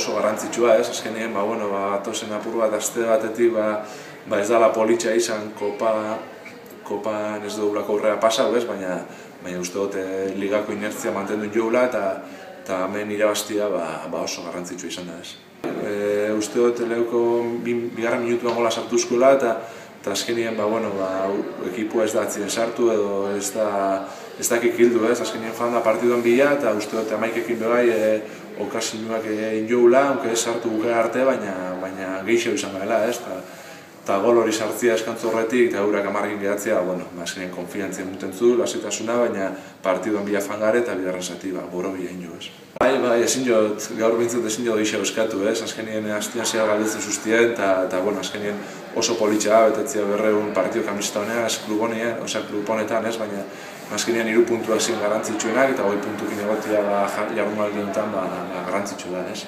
oso garrantzitsua, ez? Azkenien, tozen apur bat aste batetik, ez dala politxa izan kopan ez dugulako aurrera pasau, ez? Baina uste dut ligako inertzia mantendu joula eta hemen irabaztia oso garrantzitsua izan da, ez? Uste dut leheko bigarren minutuan gola sartuzkola eta azkenien ekipua ez da atzien sartu edo ez dakik hildu, ez? Azkenien fan da partiduan bila eta uste dut amaikekin bebai okasioak egin joula, onke ez sartu bukera arte, baina geixo izan gaela, ez? Eta gol hori sartzia eskantzu horretik eta eurak amargin gehatzea, azkenien konfiantzia muten zu, lasitasuna, baina partiduan bila fangare eta bigarren zati boro bila egin jo, ez? Ezin jot, gaur bintzut ezin jot gisa euskatu, ez? Azkenien hastian zea galdetzen zuztien eta azkenien oso politxea betetzia berreun partidu kamiseta honea, ez klub honetan, ez? Baina azkenien 3 puntuak ziren garrantzitsuenak eta 8 puntukin egotia jardunaldi honetan garrantzitsua da, ez?